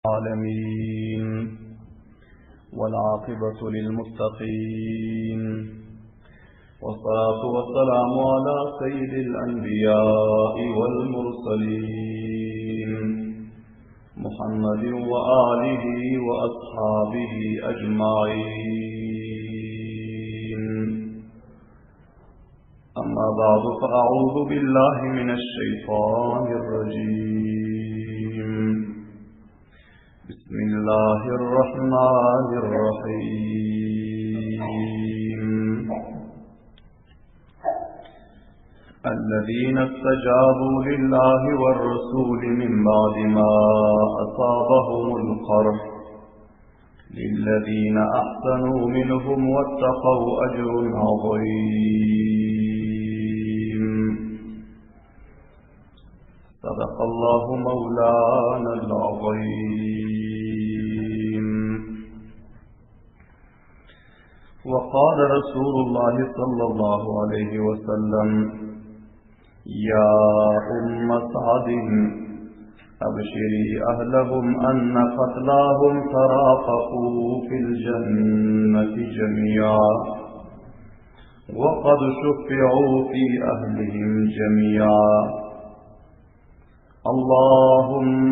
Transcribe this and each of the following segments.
العالمين والعاقبة للمتقين والصلاة والسلام على سيد الأنبياء والمرسلين محمد وآله وأصحابه أجمعين. أما بعد فأعوذ بالله من الشيطان الرجيم. بسم الله الرحمن الرحيم. الذين استجابوا لله والرسول من بعد ما أصابهم القرح للذين أحسنوا منهم واتقوا أجر عظيم. صدق الله مولانا العظيم. وقال رسول الله صلى الله عليه وسلم: يا أم سعد أبشري أهلهم أن قتلاهم ترافقوا في الجنة جميعا وقد شفعوا في أهلهم جميعا. اللهم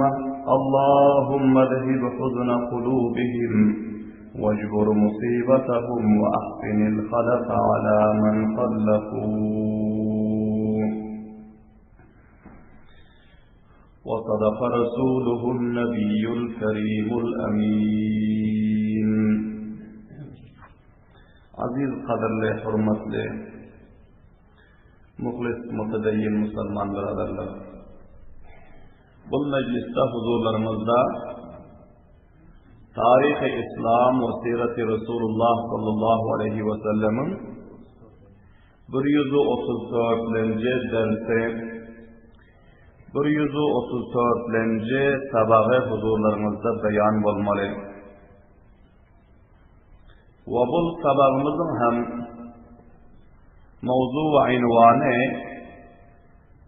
اذهب حزن قلوبهم واجبر مصيبتهم وأحسن الخلف على من خلفوا. وصدق رسوله النبي الكريم الأمين. عزيز قدر له حرمت له مخلص متدين مسلمان برادرlar, bu mecliste huzurlarımızda tarih-i İslam ve siret-i Resulullah sallallahu aleyhi ve sellem'in 134. dersi 134. sabağı huzurlarımızda beyan olmalı. Ve bu sabağımızın hem mevzu ve invanı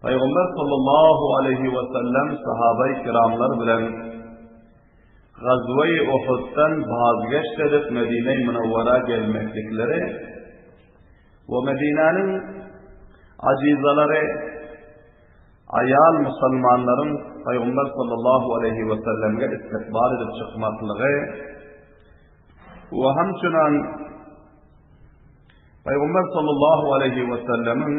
Peygamber sallallahu aleyhi ve sellem sahabe-i kiramlar bilen Gazve-i Uhud'dan vazgeçt edip Medine-i Münevvera gelmeklikleri ve Medine'nin acizaları, ayal Müslümanların Peygamber sallallahu aleyhi ve sellem'e istikbal edip çıkmaklığı ve hemçinin Peygamber sallallahu aleyhi ve sellem'in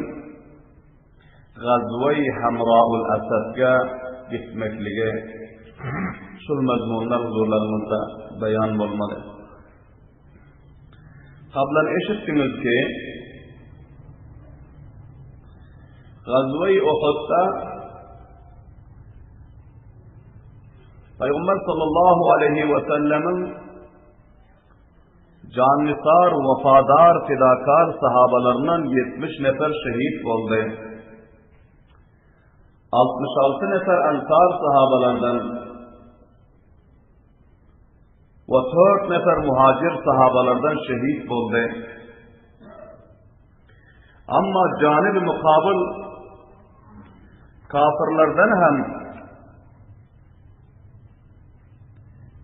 Gazve-i Hamra'ul Asad'ga gitmekliği şu mezmunlar huzurlarımızda beyan olmalı. Kablen eşittiniz ki Gazve-i Uhud'da Peygamber sallallahu aleyhi ve sellem'in cannisar, vefadar, fidakar sahabalarından 70 nefer şehit oldu. 66 nefer ensar sahabalardan ve 4 nefer muhacir sahabalardan şehit oldu. Ama canib-i mukabil kafirlerden hem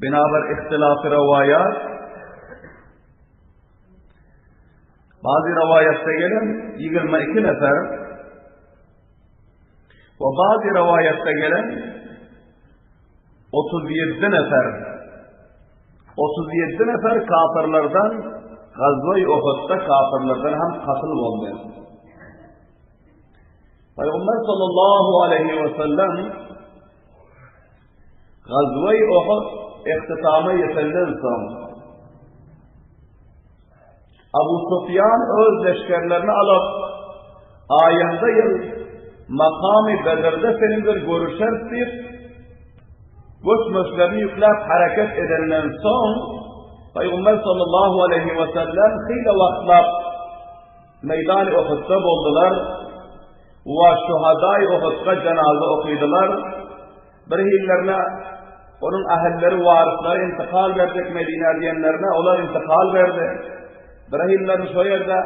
binaber ihtilaf-ı rivayet, bazı rivayette gelen 22 nefer ve bazı rivayette gelen 37 nefer 37 nefer kafirlerden Gazve-i Uhud'da kafirlerden hem katıl oldu. Peygamber sallallahu aleyhi ve sellem Gazve-i Uhud ihtitama yetenden sonra Abu Sufyan öz leşkerlerini alıp ayında yıl makam-ı Bedir'de senindir görüşersir, göçmüşlerini yüklep hareket edenden son Peygamber sallallahu aleyhi ve sellem hile vaktlar meydan-ı Uhud'da buldular ve şuhada-i Uhud'da cenaze okuydular. Bir hillerine onun ahilleri, varisleri intikal verecek Medine diyenlerine onlar intikal verdi. Bir hillerini şu yerde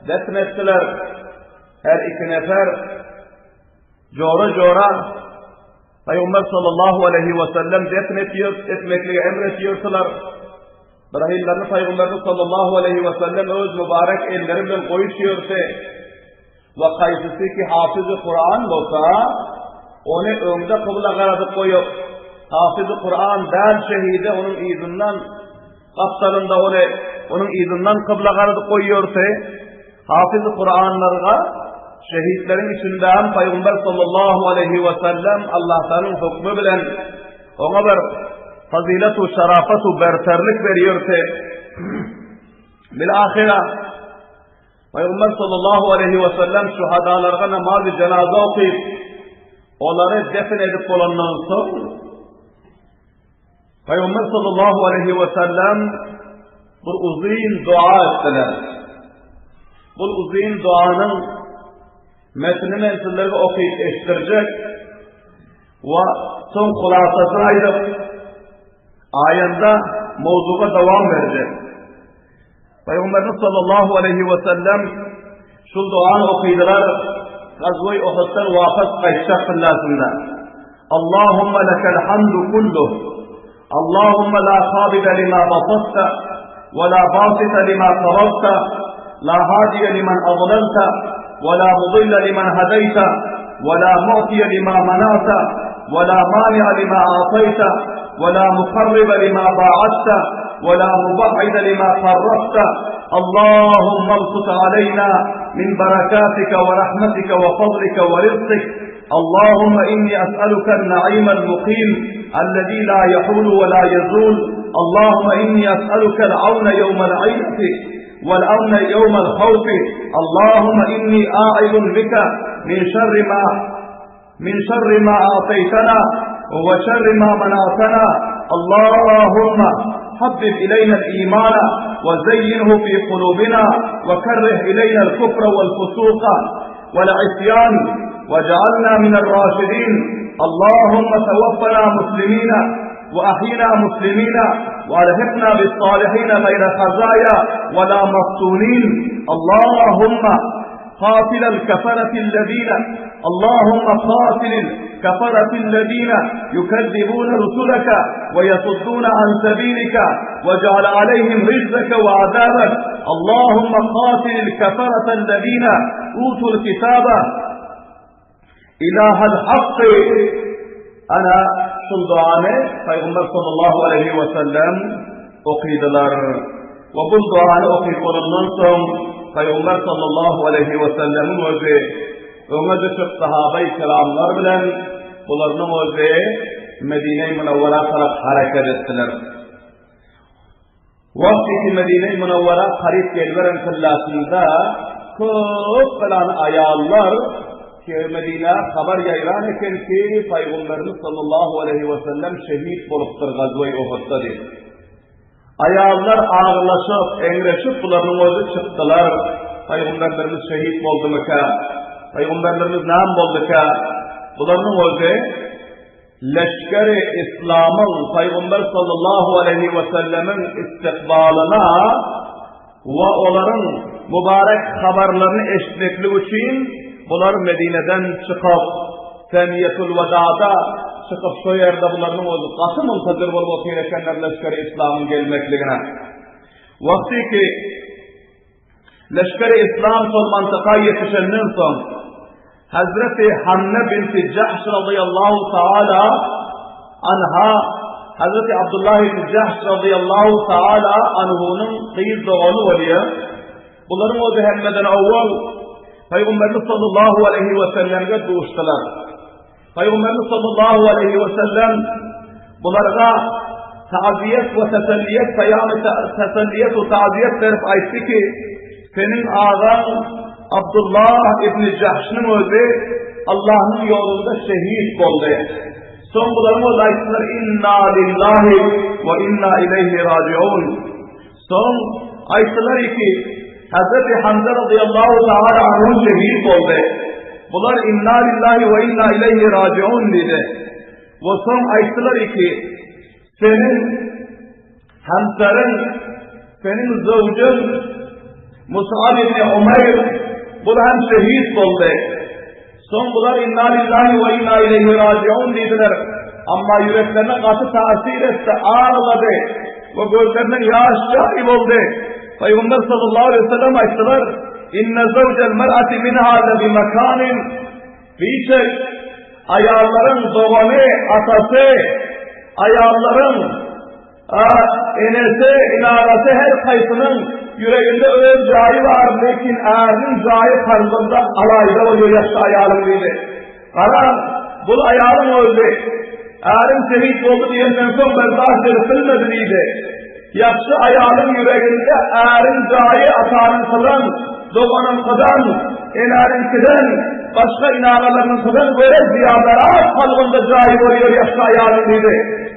defnettiler. Her iki nefer jora Peygamber sallallahu aleyhi ve sellem defn etmekliğe emretiyorsalar. Rahillerini Peygamberimiz sallallahu aleyhi ve sellem öz mübarek ellerinden koyuşuyorsa ve kaysısı ki hafız-ı Kur'an olsa onu önde kıbla karadık koyup hafız-ı Kur'an der şehide onun izinden kaptarında onun izinden kıbla karadık koyuyorsa hafız-ı Kur'anlarga şehitlerin içinden Peygamber sallallahu aleyhi ve sellem Allah'tanın hükmü bilen ona bir faziletu şarafatu berterlik veriyorsa bilahire Peygamber sallallahu aleyhi ve sellem şuhadalarga namaz-ı cenaze okuyup onları defin edip olandan sonra Peygamber sallallahu aleyhi ve sellem bir uzun dua ettiler. Bu uzun duanın metnini sizlerge okuyup eştirecek ve son kulasasını ayırıp ayında mevzuga devam verecek. Peygamberimiz sallallahu aleyhi ve sellem şu duanı okuydular Gazve-i Uhud'dan vafız kayışak fillasında. Allahümme lekel hamdu kulluh. Allahümme la khabide lima basatta ve la basita lima karabta la hadiye liman adlalta ve la mudilla liman hadayta ve la mu'tiye lima manata ve la mani'a lima atayta ve la mukarribe lima ba'atta ve la mubahide lima farrakta. Allahümme absut aleyna min berakatika ve rahmetika ve fadlika ve rizqik. Allahümme inni es'aluka an-na'imel muqim الذي لا يحول ولا يزول. اللهم إني أسألك العون يوم العيد والأمن يوم الخوف. اللهم إني أعوذ بك من شر ما أعطيتنا وشر ما منعتنا. اللهم حبب إلينا الإيمان وزينه في قلوبنا وكره إلينا الكفر والفسوق والعصيان وجعلنا من الراشدين. اللهم توفنا مسلمين وأحينا مسلمين وألحقنا بالصالحين غير خزايا ولا مفتونين. اللهم قاتل الكفرة الذين يكذبون رسلك ويصدون عن سبيلك واجعل عليهم رجزك وعذابك. اللهم قاتل الكفرة الذين أوتوا الكتاب إله الحق. Ana şul duanı Peygamber sallallahu aleyhi ve sellem okuydular. Ve bu duanı okuyup ondan sonra Peygamber sallallahu aleyhi ve sellemin özü öne düşüp sahabe-i kiramlar bilen bunların özü Medine-i Münevvera taraf hareket ettiler. Vakti Medine-i Münevvera harip gelveren kıllasında köp bilen ayallar Medine haber yayran eken ki Peygamberimiz sallallahu aleyhi ve sellem şehit boluptur Gazve-i Uhud'da dedi. Ayallar ağırlaşıp, engreşip bunların özü çıktılar. Peygamberimiz şehit oldu mu ka? Peygamberimiz nam oldu ka? Bunların özü leşkeri İslam'ın Peygamber sallallahu aleyhi ve sellemin istikbalına ve onların mübarek haberlerini eşitlikli için bunlar Medine'den çıkıp Seniyetul Veda'da çıkıp şu yerde bunların özü katı mıntadır bulup okuyakenler leşkeri İslam'ın gelmekliğine. Vakti ki leşkeri İslam son mantıka yetişenden son Hazreti Hanne binti Cahş radıyallahu ta'ala anha Hazreti Abdullah bin Cahş radıyallahu ta'ala anhu'nun kıyız doğulu oluyor. Bunların özü hemmeden evvel Peygamberimiz sallallahu aleyhi ve sellem'e doğuştular. Peygamberimiz sallallahu aleyhi ve sellem bunlara taziyet ve teselliyet teselliyet ve taziyet verip aytti ki senin ağan Abdullah ibn Cahş'ın özü Allah'ın yolunda şehit oldu. Son bunların özü ayttılar inna lillahi ve inna ileyhi raciun. Son ayttılar ki Hazreti Hamza radıyallahu ta'ala anh'ın şehit oldu. Bunlar inna lillahi ve inna ileyhi raciun dedi. Ve son ayetler ki senin hamsarın, senin zavcın Mus'ab ibn Umayr bu hem şehit oldu. Son bunlar inna lillahi ve inna ileyhi raciun dediler. Ama yüreklerine katı tasir etti, ağladı. Ve gözlerinden yaş cahil oldu. Peygamber sallallahu aleyhi ve sellem ayettiler. İnne zevcel mer'ati minha lebi mekanin. Bir ayarların doğanı, atası, ayarların enesi, inarası her kayısının yüreğinde öz cahi var. Lakin erinin cahi karnında alayda oluyor yaşlı ayarın dedi. Karan, bu ayarın öldü. Erim şehit oldu diyenden son berdağ edilmedi dedi. Yaşlı ayarın yüreğinde erin cahi atanın kılan, doğanın kılan, enarin kılan, başka inanaların kılan böyle ziyadarat kalbinde cahi oluyor yaşlı ayarın dedi.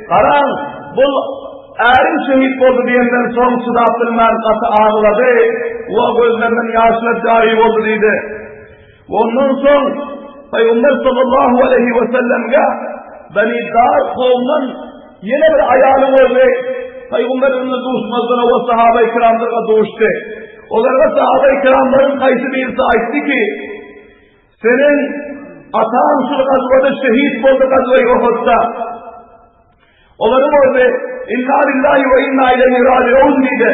Karan, bu erin şehit oldu diyenden son sıdatın merkatı ağladı. O gözlerinden yaşlı cahi oldu dedi. Ondan son Peygamber sallallahu aleyhi ve sellem'e Beni Dar kavmin yine bir ayağını oldu. Peygamber'in doğuşmazdan o sahabe-i kiramlarına doğuştu. Onlara sahabe-i kiramların kayısı birisi ayıttı ki senin atan şu gazvada şehit oldu gazve-i Uhud'da. Onların orada inna lillahi ve inna ileyhi raciun dedi.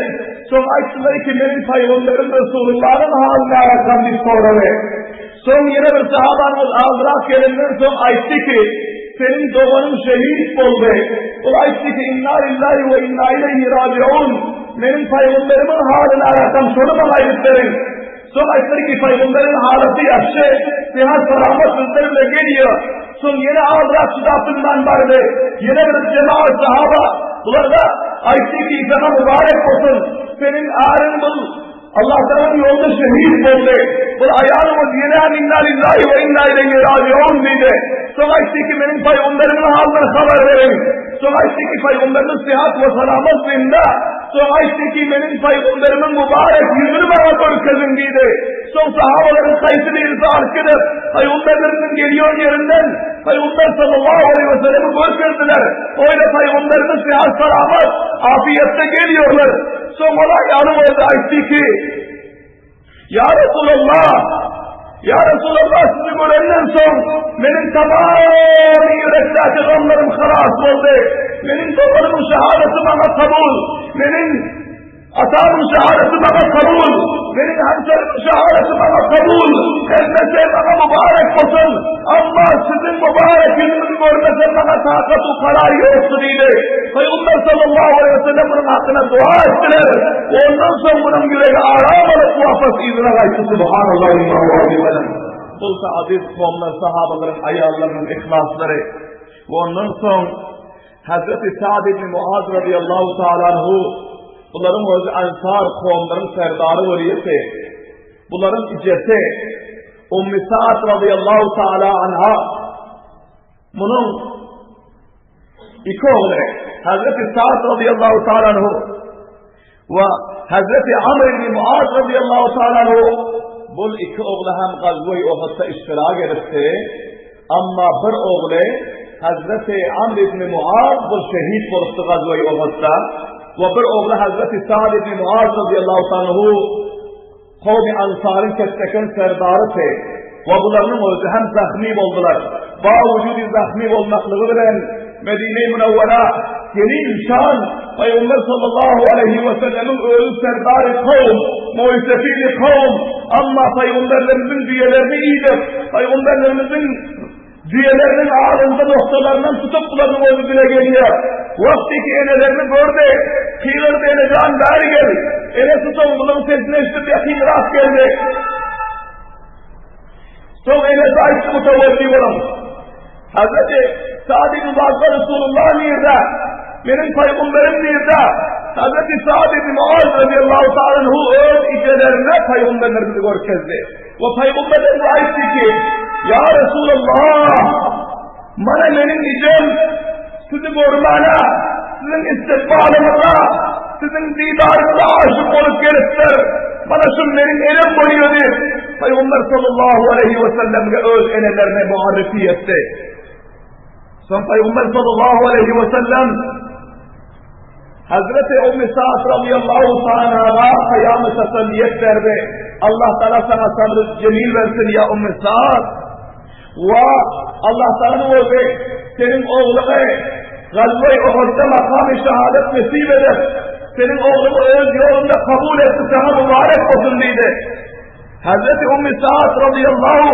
Son ayettiler ki benim Peygamberim Resulullah'ın haline arakan bir soruları. Son yine bir sahabanın aldırak gelinden son ayetti ki senin doğanın şehit oldu. O ayetti ki inna lillahi ve inna ileyhi raciun. Benim Peygamberimin haline arakan soru bana ayetlerin. Son ayetleri ki Peygamberin haleti yaşlı, sihat selamet sözlerle geliyor. Son yeni aldırak çıdatından vardı. Yine bir cemaat sahaba. Bunlar da ayetti ki sana mübarek olsun. Senin ağrın bul. Allah Teala'nın yolda şehit oldu. Bu ayağımız yine inna lillahi ve inna ileyhi raciun dedi. Sonra işte ki benim Peygamberimin haline haber verin. Sonra işte ki Peygamberimin sıhhat ve selametliğinde. Sonra işte ki benim Peygamberimin mübarek yüzünü bana görkezin dedi. Son sahabaların kayısı birisi arkadaş. Peygamberlerinin geliyor yerinden. Peygamber sallallahu aleyhi ve sellem'i görkezdiler. Öyle Peygamberimiz sıhhat selamet afiyette geliyorlar. Son olay yanımızda açtı ki Ya Resulallah, Ya Resulallah sizi görenden son benim tamam yürekteki gamlarım halas oldu. Benim babanımın şehadeti bana kabul. Benim atamın şehadeti bana kabul. Benim hemşerimin şehadeti bana kabul. Elbette bana mübarek olsun. Ama sizin mübarek yüzünüzü görmesen bana takat-ı karar yoktu dedi. Peygamber sallallahu aleyhi ve sellem bunun hakkına dua ettiler. Ondan sonra bunun yüreği aram alıp muhafası izine kaydı. Subhanallah ve Bulsa aziz kavimler, sahabaların, ayarlarının ihlasları. Ve ondan sonra Hazreti Sa'd ibn Muaz radıyallahu ta'ala anhu bunların özü Ensar kavimlerin serdarı veriyeti. Bunların icesi Ümmü Sa'd radıyallahu ta'ala anha bunun iki oğlu Hazreti Sa'd radıyallahu ta'ala anhu ve Hazreti Amr ibn Muaz radıyallahu ta'ala anhu bu iki oğlu hem gazve-i Uhud'da iştirak etti. Ama bir oğlu Hazreti Amr ibn Muaz bu şehit oldu gazve-i Uhud'da. Ve bir oğlu Hazreti Sa'd ibn Muaz radıyallahu ta'ala anhu kavmi Ansar'ın kestekın serdarısı. Ve bunların özü hem zahmi oldular. Bağ vücudu zahmi olmaklığı bilen Medine-i Münevvera gelin şan Peygamber sallallahu aleyhi ve sellem'in ölü serdarı kavm, muisefili kavm. Ama Peygamberlerimizin düğelerini iyidir. Peygamberlerimizin düğelerinin ağrında noktalarından tutup bunların özü dile geliyor. Vaktiki enelerini gördü. Kıyılırdı eneceğin bari geldi. Ene tutan bunun sesine iştirdi. Yakın rast geldi. Son enesi açtı mutavvali olalım. Hazreti Sa'd ibn Muaz Resulullah nerede? Benim Peygamberim nerede? Hazreti Sa'd ibn Muaz radıyallahu ta'ala anhu öz icelerine Peygamberlerimizi görkezdi. Ve Peygamberimiz ayetti ki Ya Resulullah bana benim icem sizi görmene, sizin istikbalınıza, sizin didarınıza aşık olup gelipler. Bana şun benim elim boyuyordu. Peygamber sallallahu aleyhi ve sellem'e öz enelerine muharrifi etti. Son Peygamber sallallahu aleyhi ve sellem Hazreti Ümmü Sa'd radıyallahu ta'ala kıyamet tasalliyet verdi. Allah Teala sana sabrı cemil versin ya Ümmü Sa'd. Ve Allah'tan oldu senin oğluna Gazve-i Uhud'da makam-ı şehadet nasip eder. Senin oğlunu öz yolunda kabul etti, sana mübarek olsun dedi. Hazreti Ümmü Sa'd radıyallahu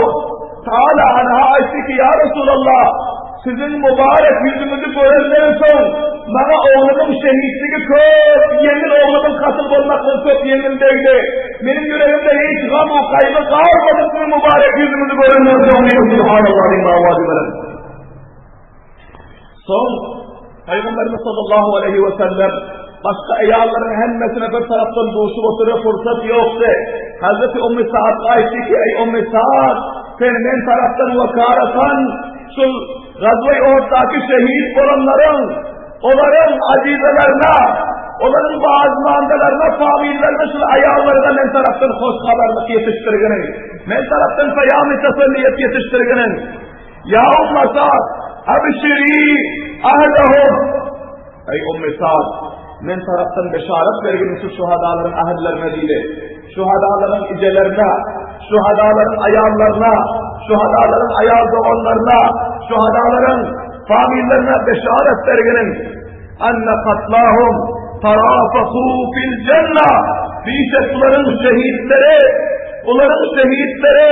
Teala anha aytti ki ya Resulallah, sizin mübarek yüzünüzü görenden son bana oğlumun şehitliği çok yengil, oğlumun katıl olmakla çok yengil değildi. Benim yüreğimde hiç gam-ı kaybı kalmadı sizin mübarek yüzünüzü görenden son. Subhanallah. Son Peygamberimiz sallallahu aleyhi ve sellem başka eyalların hemmesine bir taraftan doğuşup oturup fırsat yoktu. Hazreti Ümmü Sa'd aytti ki ey Ümmü Sa'd, sen men taraftan vakaratan şu Gazve-i Uhud'daki şehit olanların, onların acizelerine, onların bazı mandalarına, famillerine, şu ayağlarına men taraftan hoş haberlik yetiştirginin, men taraftan fayam-ı teselliyet yetiştirginin. Ya Ümmü Sa'd, abşiri ahdahum. Ey Ümmü Sa'd, men taraftan beşaret verginin şu şuhadaların ahillerine değil, şuhadaların icelerine, şuhadaların ayağlarına, şuhadaların ayağı doğanlarına, şuhadaların famillerine beşaret verginin. Enne katlahum tarafakû fil cenna. Onların şehitleri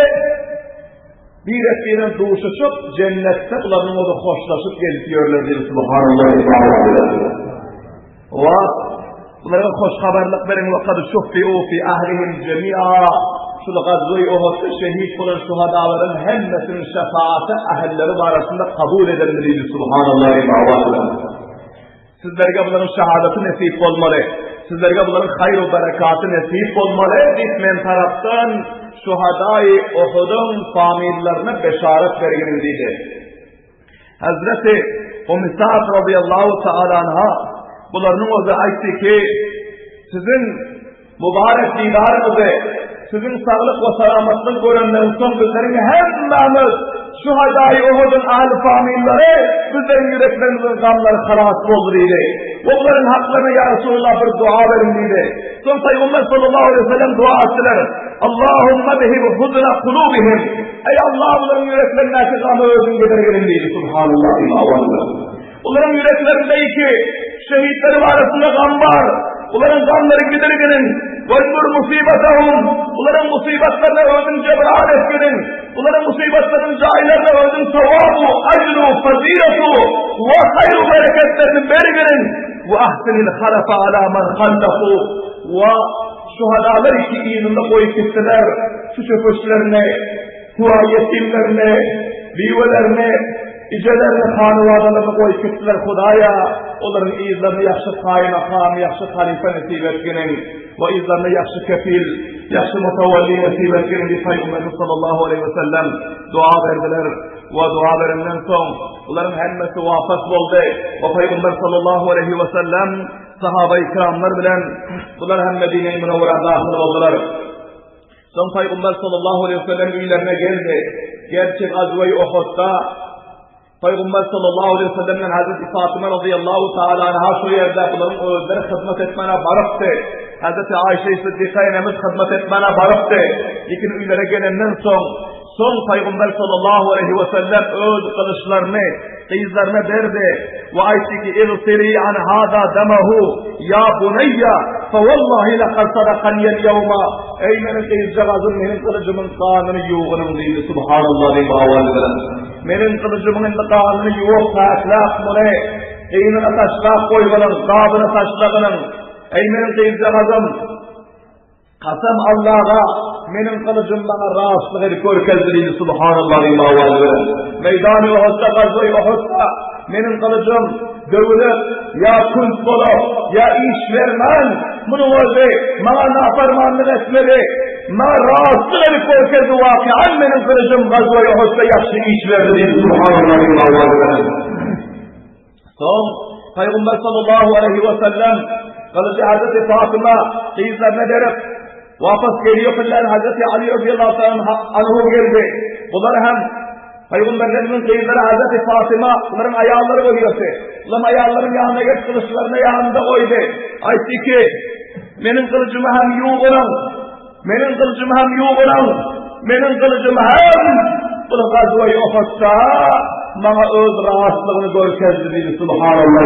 bir etkiyle doğuşuşup cennette onların onu hoşlaşıp gelişiyorlar diye Subhanallah. Ve bunlara hoş haberlik verin ve kad şuffi'u fi ahlihim cemi'a. Şu Gazve-i Uhud'da şehit olan şuhadaların hemmesinin şefaati ahilleri arasında kabul edilir diye Subhanallah. Sizlerge bunların şehadeti nasip olmalı. Sizlerge bunların hayır ve berekatı nasip olmalı. İsmen taraftan şuhadai Uhud'un famillerine beşaret verginildiydi. Hazreti Ümmü Sa'd radıyallahu teala anha bunların o da aytti ki sizin mübarek didarınızı, sizin sağlık ve selametlik görenden son bizlerin hemmemiz şuhadai Uhud'un ahli familleri bizlerin yüreklerinizin gamları halas dolduruydu. Onların haklarına ya Resulullah bir dua verilmeydi. Son Peygamber sallallahu aleyhi ve sellem dua ettiler. Allahümme behib hudna kulubihim. Ey Allah, onların yüreklerindeki gamı özün gidergenindeydi. Subhanallah. Onların yüreklerindeki şehitlerim arasında gam var. Onların gamları gidergenin. Vazgur musibetahum. Onların musibetlerine özün cebral etkenin. Onların musibetlerin cahillerine özün sevabu, acru, faziletu ve hayru bereketlerini bergenin. Ve ahsenil halafa ala man haldafu. Ve şuhadalar iki iğninde koyup gittiler. Şu çöpüşlerine, hua yetimlerine, vivelerine, icelerine, hanıvadalarına koyup gittiler Hudaya. Onların izlerini yakşı kaymakam, yakşı halife nasip etkenin. Ve izlerini yakşı kefil, yakşı mutavalli nasip etkenin diye Peygamberimiz sallallahu aleyhi ve sellem dua verdiler. Ve dua verinden son bunların hemmesi vafat oldu. Ve Peygamber sallallahu aleyhi ve sellem sahabe-i kiramlar bilen bunlar hem Medine-i Münevvere'ye dahil oldular. Son Peygamber sallallahu aleyhi ve sellem üylerine geldi. Gerçek Gazve-i Uhud'da Peygamber sallallahu aleyhi ve sellem'den Hazreti Fatıma radıyallahu teala anha şu yerde bunların özleri hizmet etmene barıktı. Hazreti Ayşe-i Sıddika enemiz hizmet etmene barıktı. Lakin üylere gelenden son Peygamber sallallahu aleyhi ve sellem öz kılıçlarını kıyızlarına verdi. Ve aytti ki اِغْسِرِي عَنْ هَذَا دَمَهُ يَا بُنَيَّ فَوَاللّٰهِ لَقَدْ صَدَقَنِيَ الْيَوْمَ. Ey benim kıyızcağızım, benim kılıcımın kanını yuğunum deydi. Subhanallah deyip avaldiler. Benim kılıcımın kanını yuğuk taşlaq mune. Eynine taşlaq koygunun, kabını taşlağının. Ey benim kıyızcağızım, kasam Allah'a, benim kılıcım bana rahatsızlık edip körkezdiriydi. Subhanallah deyip avaldiler. Meydan-ı Uhud'da, Gazve-i Uhud'da benim kılıcım dövülüp, ya kült bulup, ya iş vermem, bunu özü, bana nafarmanlık etmeli, bana rahatsızlık edip körkezdi vakian benim kılıcım Gazve-i Uhud'da yakşı iş verdi deyip Subhanallah. Son, Peygamber sallallahu aleyhi ve sellem kılıcı Hazreti Fatıma kıyızlarına derip, vapas geliyor filan Hazreti Ali radıyallahu anhu geldi. Bunlar hem Peygamberlerimizin kıyımları Hazreti Fatıma, bunların ayağları koyuyordu. Bunların ayağların yanına geç, kılıçlarını yanında koydu. Aytti ki, benim kılıcımı hem yuğunum, benim kılıcımı hem bunu gazvayı Uhud'da bana öz rahatlığını görkezdi. Subhanallah.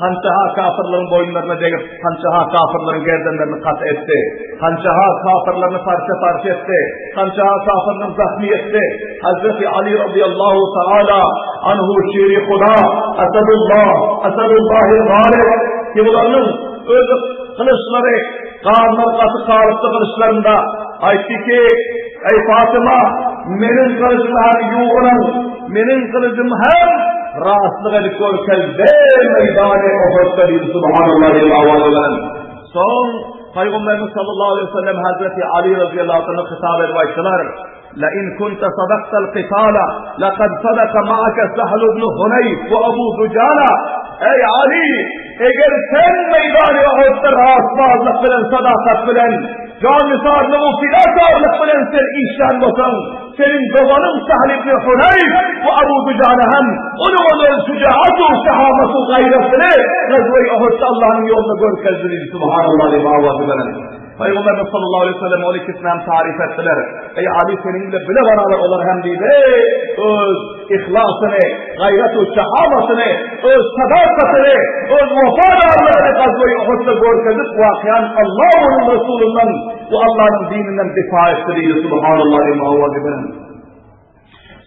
Hançaha kafirlerin boyunlarına değip, hançaha kafirlerin gerdanlarını kat etti. Hançaha kafirlerini parça parça etti. Hançaha kafirlerini zahmi etti. Hazreti Ali radıyallahu teala anhu şiiri Huda, Asadullah'ı ghalib ki bunların öz kılıçları, kanlar katı kalıptı kılıçlarında aytti ki, ey Fatıma, menin kılıcım hem yuğunum, menin kılıcım hem rahatsızlık edip görkezde meydan-ı Uhud'da bir Subhanallah diye avaz eden. Son Peygamberimiz sallallahu aleyhi ve sellem Hazreti Ali radıyallahu anh'a hitap etmişler. لَاِنْ كُنْتَ صَدَقْتَ الْقِتَالَ لَقَدْ صَدَقَ مَعَكَ سَهْلُ بْنُ حُنَيْفَ وَأَبُو دُجَانَ. Ey Ali, eğer sen meydan-ı Uhud'da rahatsızlık bilen, sadakat bilen, can-ı o fidakarlık bilen sen işler olsan, senin babanın Sahl ibn Hunayf ve Abu Ducane hem onun şücaat-ı şehamet-ı gayretini Gazve-i Uhud'da Allah'ın yolunu görkezdirir. Subhanallah ve avazı veren. Peygamberimiz sallallahu aleyhi ve sellem o ikisini hem tarif ettiler. Ey Ali seninle bile beraber olur hem deydi. Öz ihlasını, gayret-ı şehametini, öz sadakatini, öz vafadarlığını Gazve-i Uhud'da görkezip vakiyen Allah onun Resulünden ve Allah'ın dininden difa ettirir. Subhanallah ve avazı veren.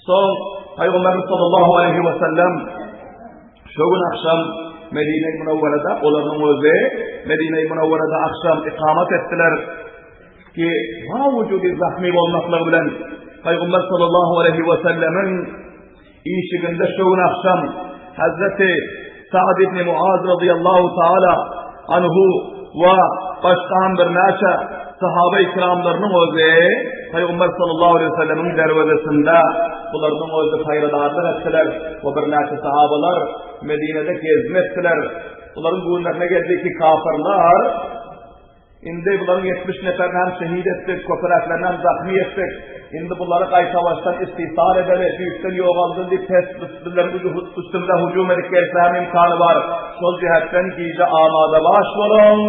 Son Peygamberimiz sallallahu aleyhi ve sellem şu gün akşam Medine-i Münevvere'de onların özü Medine-i Münevvere'de akşam ikamet ettiler ki vücudu zahmi olmakla bilen Peygamber sallallahu aleyhi ve sellemin işiginde şu gün akşam Hazreti Sa'd ibn Muaz radıyallahu teala anhu ve başkan bir neçe sahabe-i kiramlarının özü Peygamber sallallahu aleyhi ve sellemin dervezesinde bunların özü hayradarlık ettiler ve bir neçe sahabeler Medine'de gezmettiler. Bunların günlerine geldi ki kafirler indi bunların 70 neferini hem şehit ettik, köpereklerini hem zahmi ettik. Indi bunları kay savaştan istihsar ederek, büyükten yoğaldın diye üstümde hücum edip gelse hem imkanı var. Sol cihetten giyici amada baş olun,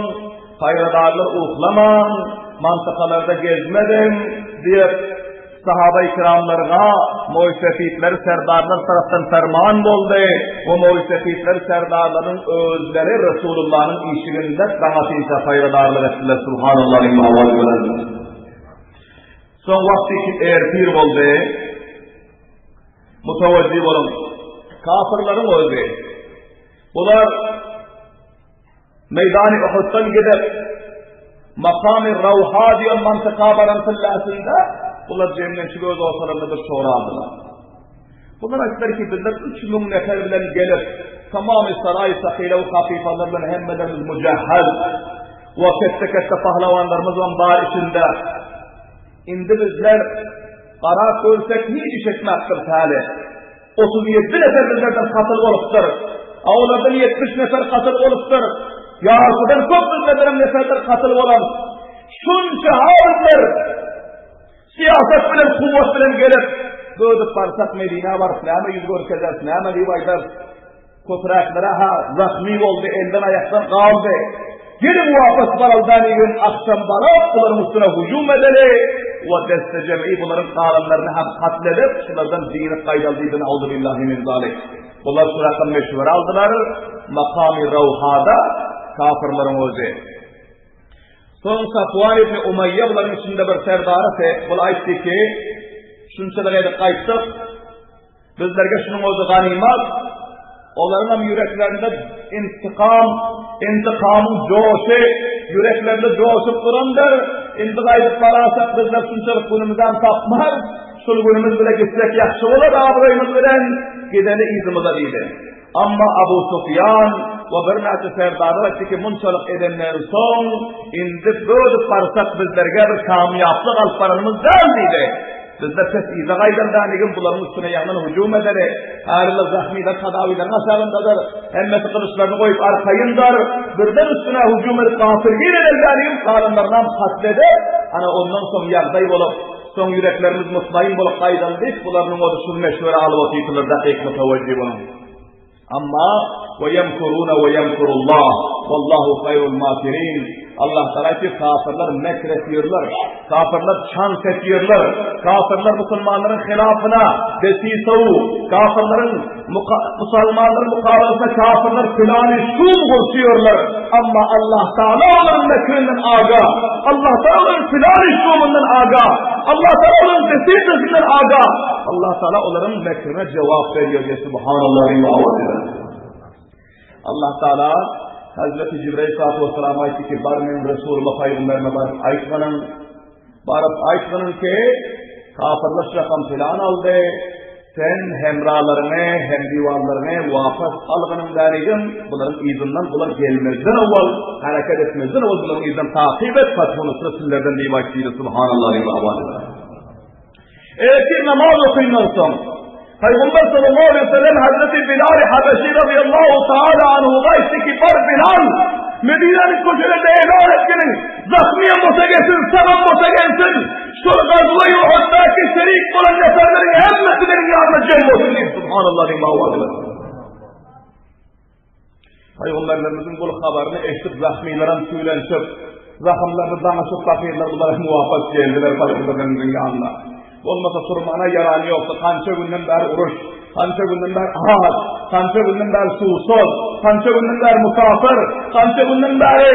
hayradarlar uhlaman, mantıkalarda gezmedin diye sahabe-i kiramlarına muysefitler serdarlar taraftan ferman oldu. O muysefitler serdarların özleri Resulullah'ın işiginde rahatıysa hayradarlar ettiler. Subhanallah ve avazı. Son vakti ki eğer bir oldu, mutavacih olun. Kafirlerin özü. Bunlar meydan-ı Uhud'dan gidip makam-ı Ravha diye mantıka barantıllasında bunlar cemiyetçi göz olsalarında bir şora aldılar. Bunlar açıklar ki bizler 3000 nefer bilen gelip tamamı saray sakile ve kafifalarla hemmelerimiz mücehhel ve kette pahlavanlarımız var bar içinde. İndi bizler kara görsek hiç iş etmektir hali. 37 nefer bizlerden katıl oluptur. Ağlardan 70 nefer katıl oluptur. Yarısıdan çok bizlerden neferler katıl olan. Şunca haldir. Siyaset bilen, kuvvet bilen gelip, gördük parsak Medine var, sinema yüz görkezler, sinema livaydar, kötüraklere zahmi oldu, elden ayaktan kaldı. Geri muhafız baraldan gün akşam barab, bunların üstüne hücum edeli, ve deste cem'i bunların kalanlarını hem katledip, şunlardan dini kaydaldığını aldı billahi min zalik. Bunlar şuradan meşhur aldılar, makam-ı Ravha'da kafirlerin özü. Son Safvan ibn Umayya bunların içinde bir serdarı bu aytti ki şunçalar edip kayıttık bizlerge şunun özü ganimat onların hem yüreklerinde intikamın coşu yüreklerinde coşup durandır intikaydık parasak bizler şunçalık günümüzden tapmaz şunu günümüz bile gitsek yakşı olur ağabeyimiz bilen gideni izimize deydi. Amma Abu Sufyan ve bir neçe serdarlar etti ki munçalık edenler son indi böyle parsak bizlerge bir kamyaplık alparanımız değildiydi. Bizler pes iza gaydırdanigim buların üstüne yanına hücum ederi. Ağrılı zahmide tadaviden aşağındadır. Hemmeti kılıçlarını koyup arkayındır. Birden üstüne hücum edip kafirgin ederdanigim kalanlarından katleder. Ana ondan son yağday olup son yüreklerimiz mutmain bulup kaydaldık. Bularının o düşün meşhur alıp yıkılır dakik mutavacih olun. Amma وَيَمْكُرُونَ وَيَمْكُرُ اللّٰهِ وَاللّٰهُ خَيْرُ الْمَاكِرِينَ Allah Teala ki kafirler mekrediyorlar, kafirler şans ediyorlar, kafirler Müslümanların hilafına desisavu, kafirlerin Müslümanların mukavelesine kafirler planı şum kursuyorlar. Ama Allah Teala onların mekrinden aga, Allah Teala onların planı şumundan aga, Allah Teala onların desisasinden aga, Allah Teala onların mekrine cevap veriyor diye Subhanallah ve Allah Teala Hazreti Cibril Aleyhisselam ayeti ki barmen Resulullah Peygamberime barıp aytmanın ki kafirler şakam filan aldı, sen hemralarını hem divanlarını vapas algının deneyim, bunların izinden bunlar gelmezden evvel, hareket etmezden evvel bunların izinden takip et, fatihunu sırasınlardan diye başlıydı Subhanallah ve eğer ki namaz okuyunlarsan, Peygamber sallallahu aleyhi ve sellem Hazreti Bilal-i Habeşi radıyallahu ta'ala anhu'da istikbar Bilal Medine'nin koşularında elan etkinin zahmiye mosa gelsin, sabah mosa gelsin şu gazvayı Uhud'daki şerik olan neferlerin hemmetilerin yanına cem olsun diye Subhanallah ve mağazı Peygamberlerimizin bu haberini eşitip zahmilerin söylenşip zahımlarını danışıp bakıyorlar bunlara muvaffak geldiler Peygamberlerimizin yanına olmasa sormana yaranı yoktu. Kança günden beri uruş, kança günden beri ağaç, kança günden beri susuz, kança günden beri musafir, kança günden beri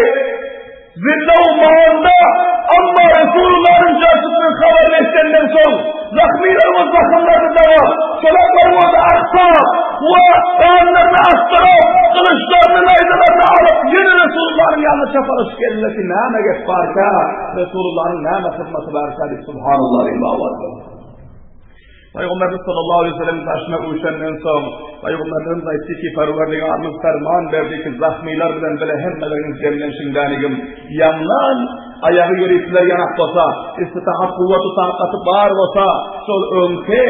zillah-u mağanda ama Resulullah'ın çarşısının haberini istenden son zahmilerimiz zahımlarını devam, çolaklarımız aksa ve dağınlarını astırıp, kılıçlarını nayzalarını alıp yine Resulullah'ın yanına çaparış gelirler ki nâme geç barka, Resulullah'ın nâme hırmatı barka diye Subhanallah Peygamberimiz sallallahu aleyhi ve sellem taşına uyuşandan son Peygamberimiz aytti ki Perverdigarımız ferman verdi ki zahmiler bilen bile hemmeleriniz cemlenşindanigim yandan ayağı yürüyüpler yanak olsa istitahat kuvveti taakatı bağır olsa sol önke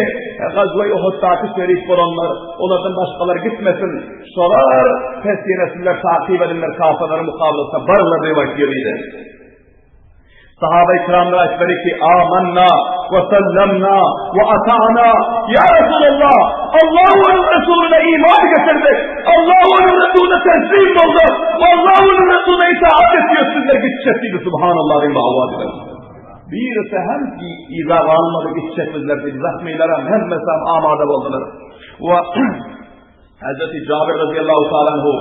gazve-i Uhud'daki şerif olanlar onlardan başkaları gitmesin sorar pes yenesinler takip edinler kafirlerin mukavelesine barırlar diye başlıyordu. Sahabe-i kiramlar açları ki âmennâ ve sellemnâ ve ata'nâ ya Resulallah Allah'ın Resulüne iman getirdik Allah'ın Resulüne teslim olduk Allah'ın Resulüne itaat ediyor sizler gideceksiniz Subhanallah ve mağazı birisi hem ki izah almadı gideceksinizler dedi zahmilerim hem mesam amade oldular ve Hazreti Cabir radıyallahu ta'ala anhu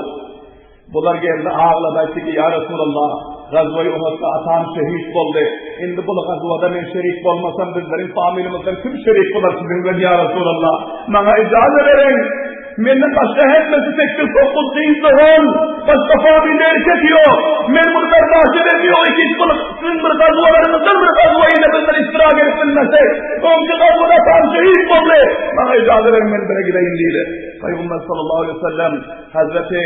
bunlar geldi ağladı ki ya Resulallah gazve-i Uhud'da atan şehit oldu. Şimdi bu gazvada ben şerif olmasam bizlerin familimizden kim şerif olur sizinle ya Resulallah? Bana icazı verin. Benden başka hepsi 89 değilsin. Başka familde erkek yok. Ben bunu berdahşet ediyor. Sizin bir gazvalarınızdan bir gazvayla bizler iştirak etsinmesek. Onca gazvada atan şehit oldu. Bana icazı verin ben böyle gideyim diye. Peygamber sallallahu aleyhi ve sellem Hazreti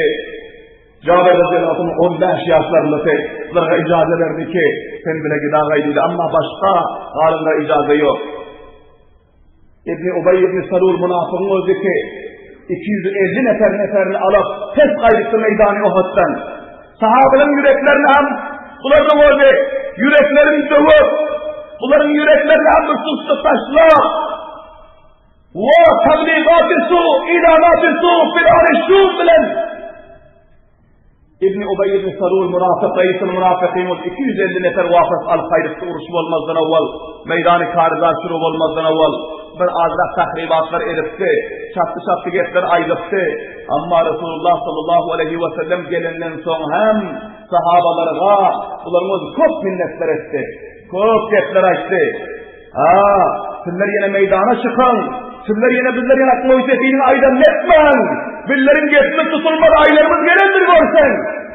Cabir radıyallahu anh 15 yaşlarında sizlere icazı verdi ki sen bile gidağaydıydı ama başka halinde icazı yok. İbni Ubey ibn Salul münafığın oldu ki 250 neferini alıp tez kaydıktı meydan-ı Uhud'dan. Sahabelerin yüreklerini hem bunların oldu yüreklerini dövüp bunların yüreklerini hem üstü taşlar ve tabliğat-ı su, ilanat-ı su, filan-ı şu bilen İbni Ubey ibn Salul münafık, reis-i münafıkîn 250 nefer vafız al-Hayrık'ta uruşu olmazdan evvel, meydan-ı kârıza şuru olmazdan evvel, bir azrak tahribatlar edipti, çattı getler aydıptı. Ama Resulullah sallallahu aleyhi ve sellem gelenden son hem sahabalarına bularımız çok minnetler etti, çok getler açtı. Sizler yine meydana çıkın, sizler yine bizler yine Muhtefi'nin aydan etmen, billerin getmek tutulmadı aylarımız gelendir görsen,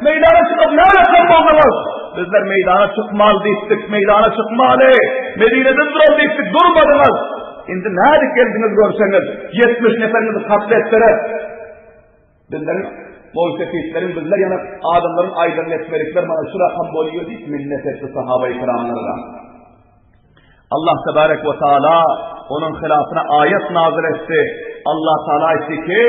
meydana çıkıp ne alakam oldunuz? Bizler meydana çıkmal deystik, meydana çıkmalı, Medine'de dural deystik, durmadınız. Şimdi nerede geldiniz görseniz, 70 neferinizi katlettirip, bizlerin Muhtefi'lerin bizler yine adamların aydan etmelikler bana şu rakam boluyor deyip minnet etti sahabe-i kiramlarına. Allah tebarek ve teala onun hilafına ayet nazil etti. Allah Teala etti ki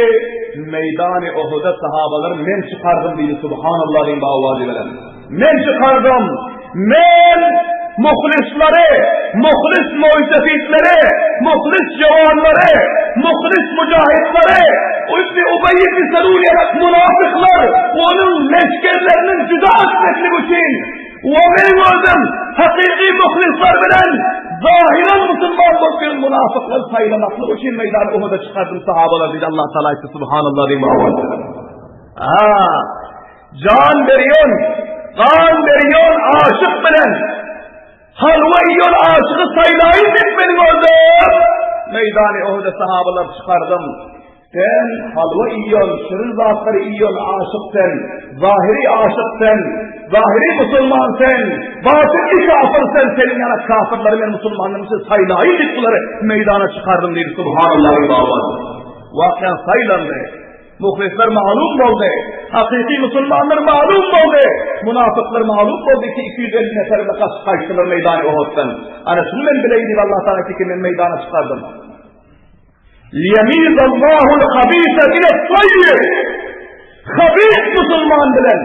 meydan-ı Uhud'a sahabaları men çıkardım diye Subhanallah diyeyim bağvacılarım. Men çıkardım. Men muhlisleri, muhlis muhtefitleri, muhlis cevanları, muhlis mücahitleri, İbni Ubey ibn Salul yarak münafıklar, onun leşkerlerinin cüda etmeklik için ve benim özüm hakiki muhlisler bilen zahiren Müslüman bir münafıklar sayılamaklı için meydan Uhud'a çıkardım sahabalar dedi Allah Teala ise subhanallah diyeyim. Can veriyon, kan veriyon aşık bilen, halva yiyon aşıkı sayılayım dedi benim özüm. Meydan-ı Uhud'a sahabalar çıkardım. Sen halva yiyon, şirin zatları yiyon aşık sen, zahiri aşık sen, zahiri Müslüman sen, batini kafir sen, senin yana kafirleri ve Müslümanlarımızı sayılayım dedi bunları meydana çıkardım dedi subhanallah. Vakıyan sayılandı. Muhlisler mağlup oldu. Hakiki Müslümanlar mağlup oldu. Münafıklar mağlup oldu ki 250 neferle kaçtılar meydan-ı Uhud'dan. Hani şunu ben bileydi Allah Teala ki ben meydana çıkardım. لِيَمِيزَ اللّٰهُ الْخَب۪يثَ مِنَ الطَّيِّبِ Habis Müslüman bilen,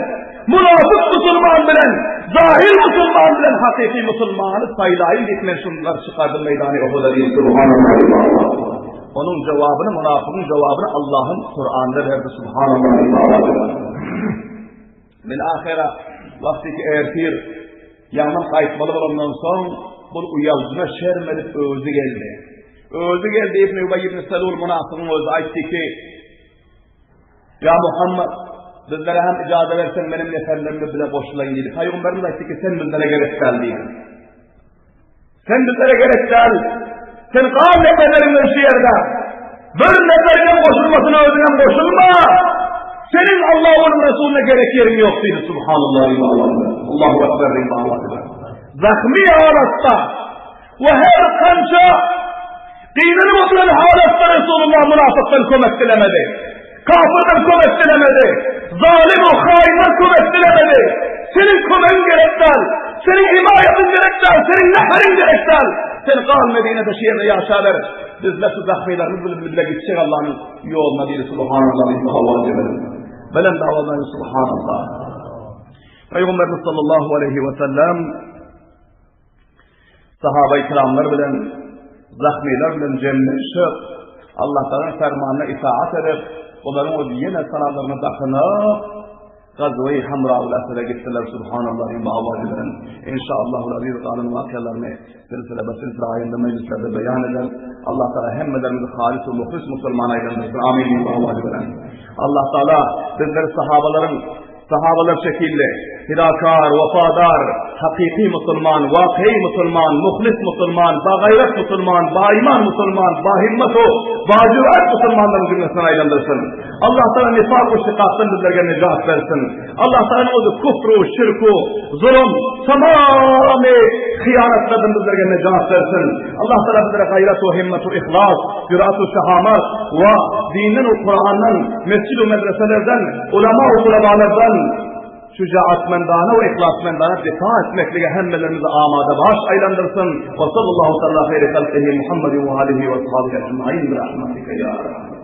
münafık Müslüman bilen, zahir Müslüman bilen, hakiki Müslümanı sayılayım gitmen şunlar çıkardım meydan-ı Uhud'a diye subhanallah. Onun cevabını, münafıkın cevabını Allah'ın Kur'an'da verdi subhanallah. Bilahire vaktiki ertir, yanım kayıtmalı olandan son, bu uyalcına şermedip özü geldi. Özü geldi İbn-i Ubay ibn Selul münafıkın özü aytti ki, ya Muhammed, bizlere hem icazı versen benim neferlerimle bile boşlayın dedi. Peygamberimiz aytti ki sen bizlere gerek gel dedi. Sen bizlere gerek gel. Sen kal neferlerinden şu yerde. Bir neferine koşulmasına özüne koşulma. Senin Allah'ın Resulüne gerek yerin yok dedi. Subhanallah. Allahu Ekber. Zahmi halatta ve her kança dinini bozulan halatta Resulullah münafıktan kömek dilemedi. Kafirden kömek dilemedi. Zalim o hainler kömek dilemedi. Senin kömeğin gerekler. Senin himayetin gerekler. Senin neferin gerekler. Sen kal Medine'de şehirde yaşarlar. Bizler şu zahmilerimiz bile gidecek Allah'ın yoluna değil. Subhanallah. Belen davalarını subhanallah. Peygamberimiz sallallahu aleyhi ve sellem sahabe-i kiramlar bilen zahmiler bilen cemleşip Allah'tan fermanına itaat edip onların o yine sanatlarına takınıp Gazve-i Hamra'ul Esir'e gittiler subhanallah'ın bağvacıların. İnşallahul aziz kanun vakıyalarını silsile silsile ayında meclislerde beyan eder. Allah Teala hemmelerimizi halis ve muhlis Müslüman eylemesin. Amin. Bağvacıların. Allah Teala bizleri sahabalar şekilde hidakar, vefadar, hakiki Müslüman, vakî Müslüman, muhlis Müslüman, bagayret Müslüman, baiman Müslüman, bahimmet o, bacüret Müslümanların cümlesine aylandırsın. Allah Teala nifak-ı şikâktan bizlerine necat versin. Allah Teala o kufru, şirku, zulüm, tamamı hıyanetlerden bizlerine necat versin. Allah Teala bizlere gayret-u, himmet-u, ihlas, cürat-u, şehamet ve dinin o Kur'an'dan, mescid-u medreselerden, ulema-u tulabalardan, şücaatmendane ve ihlasmendane defa etmekle hemmelerimizi amade baş aylandırsın. Ve sallallahu aleyhi ve sellem Muhammedin ve alihi ve sahibi ecmaîn bi rahmetike ya Rabbi.